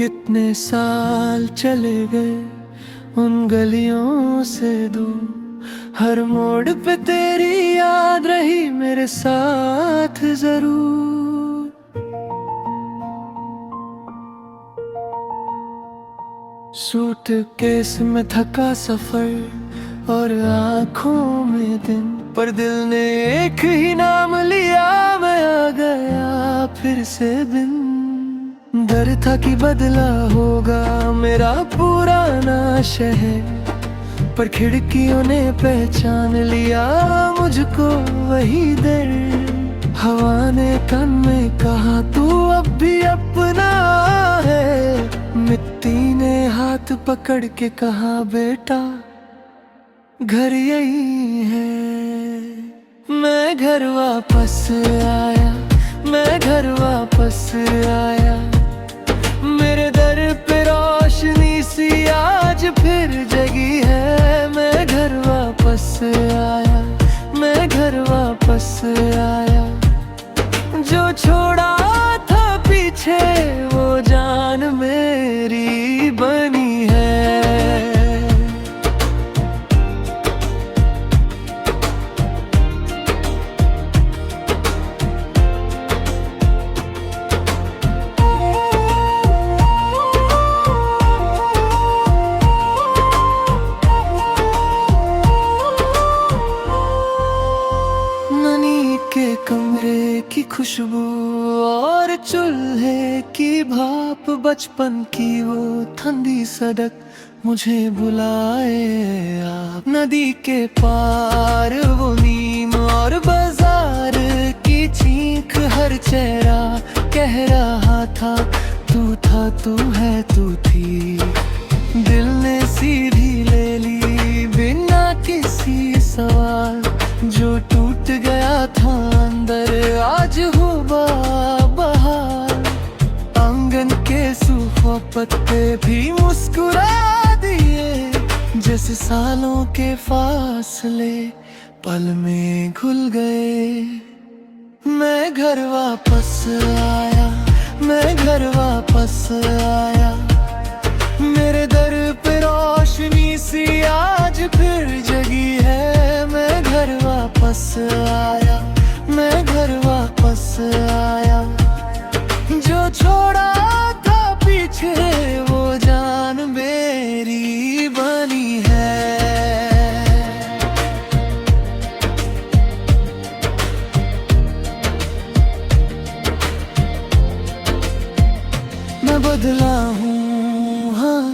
कितने साल चले गए उन गलियों से दूर, हर मोड़ पे तेरी याद रही मेरे साथ जरूर। सूटकेस में थका सफर और आंखों में दिन, पर दिल ने एक ही नाम लिया, मैं आ गया फिर से बिन। डर था कि बदला होगा मेरा पुराना शहर, पर खिड़कियों ने पहचान लिया मुझको वही दर। हवा ने कान में कहा तू अब भी अपना है, मिट्टी ने हाथ पकड़ के कहा बेटा घर यही है। मैं घर वापस आया, मैं घर वापस आया, मेरे दर पे रोशनी सी आज फिर जगी है। मैं घर वापस आया, मैं घर वापस आया, जो छोड़ा था पीछे वो जान मेरी बनी है। कमरे की खुशबू और चूल्हे की भाप, बचपन की वो ठंडी सड़क मुझे बुलाए आप। नदी के पार वो नीम और बाजार की चीख, हर चेहरा कह रहा था तू था तू है तू थी। दिल ने सीधी ले ली बिना किसी सवाल, जो टूट गया था अंदर आज हुआ बहार। आंगन के सूखों पत्ते भी मुस्कुरा दिए, जैसे सालों के फासले पल में घुल गए। मैं घर वापस आया, मैं घर वापस आया, मेरे दर पे रोशनी सी आज फिर जगी है। मैं घर वापस आया, मैं घर वापस आया, जो छोड़ा था पीछे वो जान मेरी बनी है। मैं बदला हूँ हाँ,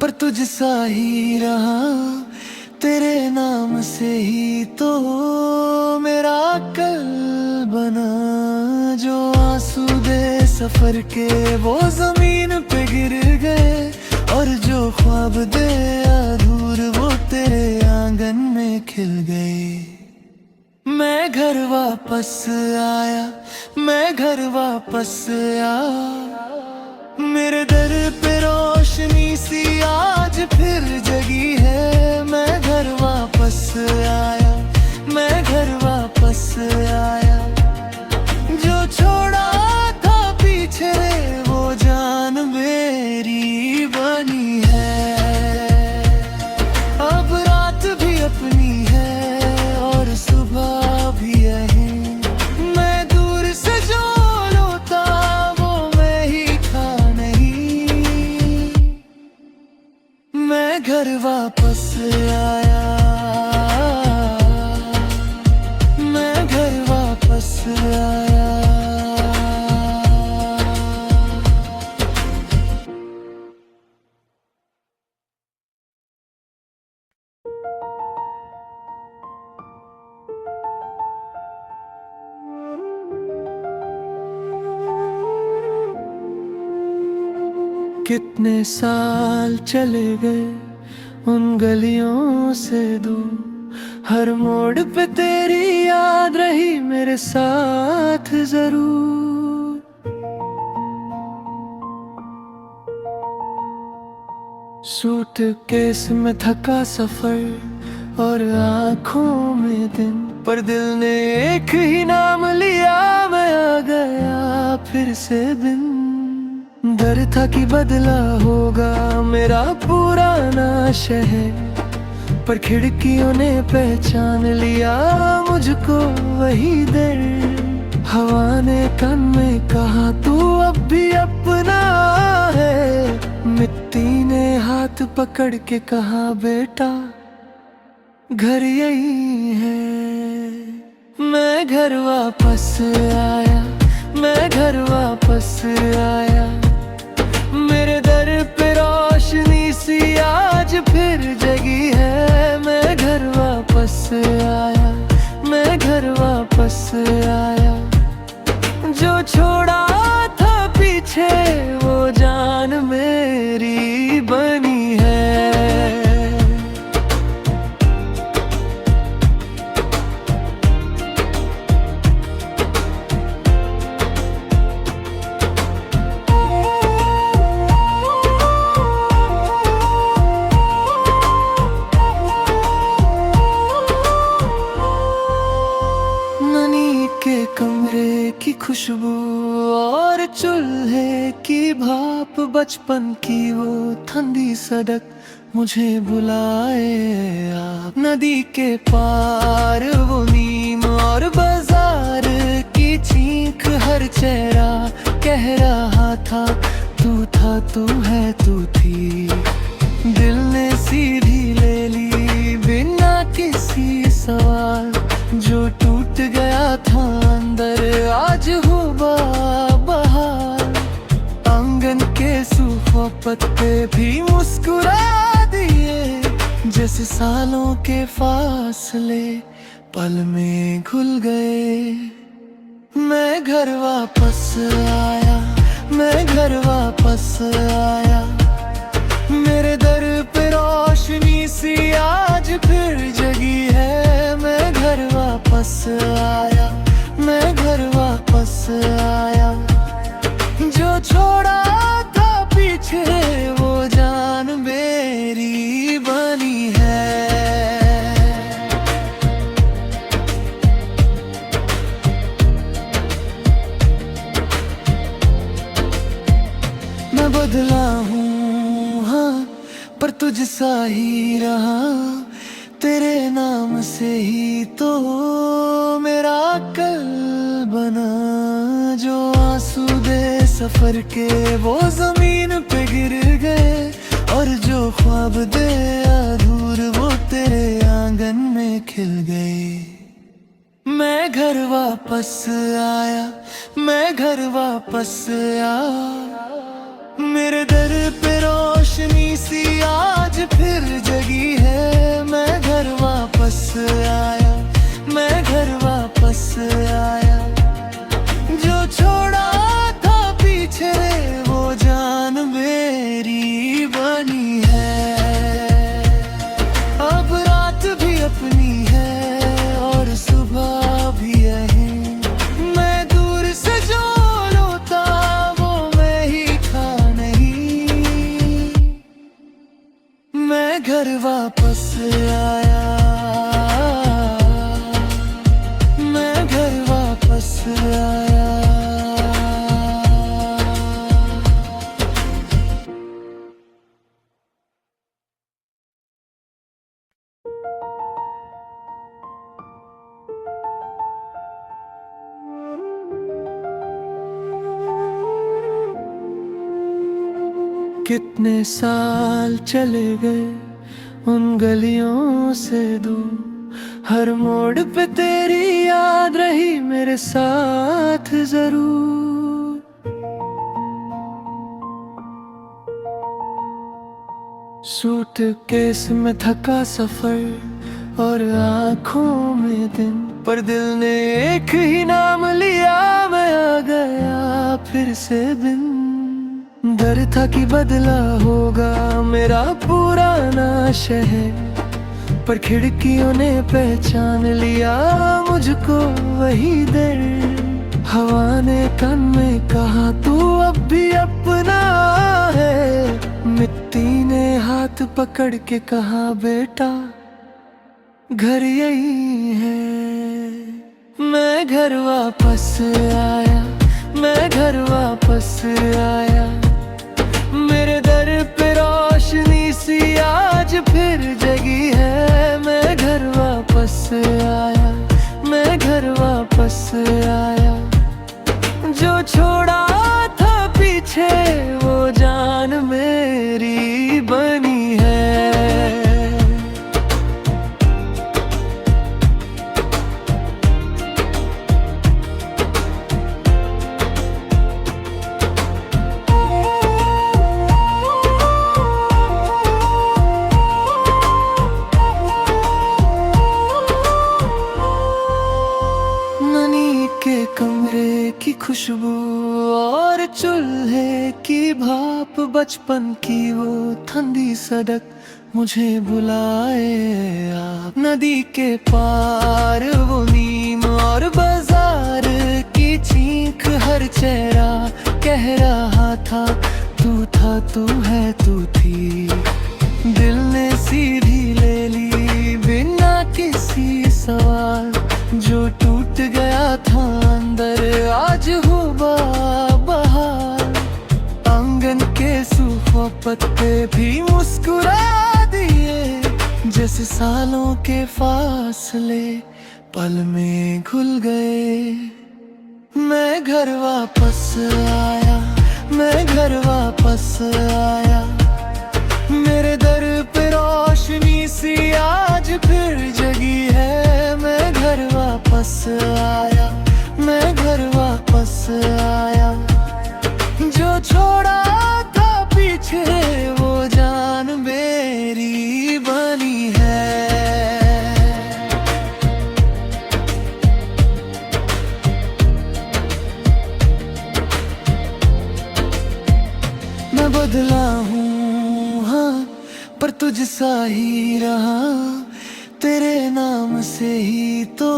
पर तुझ सा ही रहा, तेरे नाम से ही तो मेरा कल बना। जो आंसू दे सफर के वो जमीन पे गिर गए, और जो ख्वाब दे अधूर वो तेरे आंगन में खिल गए। मैं घर वापस आया, मैं घर वापस आया, मेरे दर पे रोशनी सी आज फिर जगी है। मैं घर वापस आया, मैं घर वापस आया, जो छोड़ा था पीछे वो जान मेरी बनी है। अब रात भी अपनी है और सुबह भी यही, मैं दूर से जो लौटा वो मैं ही था नहीं। मैं घर वापस आया, मैं घर वापस आया। कितने साल चले गए उन गलियों से दूर, हर मोड़ पे तेरी याद रही मेरे साथ जरूर। सूटकेस में थका सफर और आंखों में दिन, पर दिल ने एक ही नाम लिया, मैं आ गया फिर से बिन। डर था कि बदला होगा मेरा पुराना शहर, पर खिड़कियों ने पहचान लिया मुझको वही दर। हवा ने कान में कहा तू अब भी अपना है, मिट्टी ने हाथ पकड़ के कहा बेटा घर यही है। मैं घर वापस आया, मैं घर वापस आया, मेरे दर पे रोशनी सी आज फिर जगी है। मैं घर वापस आया, मैं घर वापस आया, जो छोड़ा था पीछे वो जान मेरी बनी है। कमरे की खुशबू और चूल्हे की भाप, बचपन की वो ठंडी सड़क मुझे बुलाए आप। नदी के पार वो नीम और बाजार की चीख, हर चेहरा कह रहा था तू है तू थी। दिल ने सीधी ले ली बिना किसी सवाल, जो टूट गया था अंदर आज हुआ बहार। आंगन के सूखों पत्ते भी मुस्कुरा दिए, जैसे सालों के फासले पल में घुल गए। मैं घर वापस आया, मैं घर वापस आया, मेरे दर पे रोशनी सी आज फिर जगी है। मैं घर वापस आया, मैं घर वापस आया, जो छोड़ा था पीछे वो जान मेरी बनी है। मैं बदला हूँ हाँ, पर तुझ सा ही रहा, तेरे नाम से ही तो मेरा कल बना। जो आंसू दे सफर के वो जमीन पे गिर गए, और जो ख्वाब दे अधूर वो तेरे आंगन में खिल गए। मैं घर वापस आया, मैं घर वापस आया, मेरे दर पे रोशनी सी आज फिर जगी है। मैं घर वापस आया, मैं घर वापस आया, जो छोड़ा था पीछे वो जान मेरी बनी है। अब रात भी अपनी है और सुबह भी यही, मैं दूर से जो रोता वो मैं ही था नहीं। मैं घर वापस आया, मैं घर वापस आया। कितने साल चले गए उन गलियों से दूर, हर मोड़ पे तेरी याद रही मेरे साथ जरूर। सूटकेस में थका सफर और आँखों में दिन, पर दिल ने एक ही नाम लिया, मैं आ गया फिर से बिन। डर था कि बदला होगा मेरा पुराना शहर, पर खिड़कियों ने पहचान लिया मुझको वही दर। हवा ने कान में कहा तू अब भी अपना है, मिट्टी ने हाथ पकड़ के कहा बेटा घर यही है। मैं घर वापस आया, मैं घर वापस आया, फिर जगी है। मैं घर वापस आया, मैं घर वापस आया। जो छोड़ा था पीछे वो जान मेरी बनी है। ननी के कमरे की खुशबू और चूल्हे की भाप, बचपन की वो ठंडी सड़क मुझे बुलाए आप। नदी के पार वो नीम और बाजार की चीख, हर चेहरा कह रहा था तू था, तू है, तू थी। दिल ने सीधी ले ली बिना किसी सवाल, जो टूट गया था अंदर आज हुआ बहार। आंगन के सूखे पत्ते भी मुस्कुरा दिए, जैसे सालों के फासले पल में घुल गए। मैं घर वापस आया, मैं घर वापस आया। मेरे दर पे रोशनी सी आज फिर जगी है। मैं घर वापस आया, मैं घर वापस आया। जो छोड़ा था पीछे वो जान मेरी बनी है। मैं बदला हूँ हाँ, पर तुझ सा ही रहा। तेरे नाम से ही तो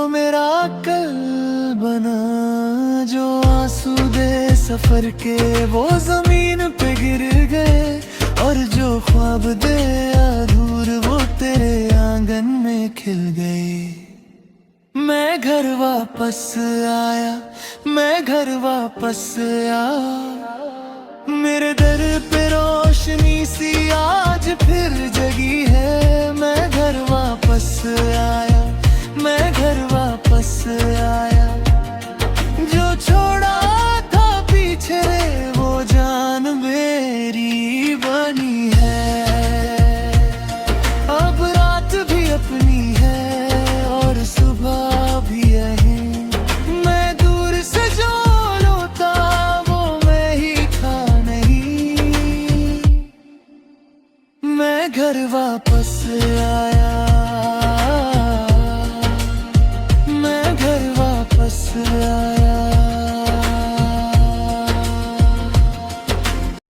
मेरा कल बना। जो आंसू दे सफर के वो जमीन पे गिर गए, और जो ख्वाब दे अधूर वो तेरे आंगन में खिल गए। मैं घर वापस आया, मैं घर वापस आया। मेरे दर पे रोशनी सी आज फिर जगी है। मैं घर वापस आया, मैं घर वापस आया। जो छोड़ा था पीछे वो जान मेरी बनी है। अब रात भी अपनी है और सुबह भी यही। मैं दूर से जो रोता वो मैं ही था नहीं। मैं घर वापस आया।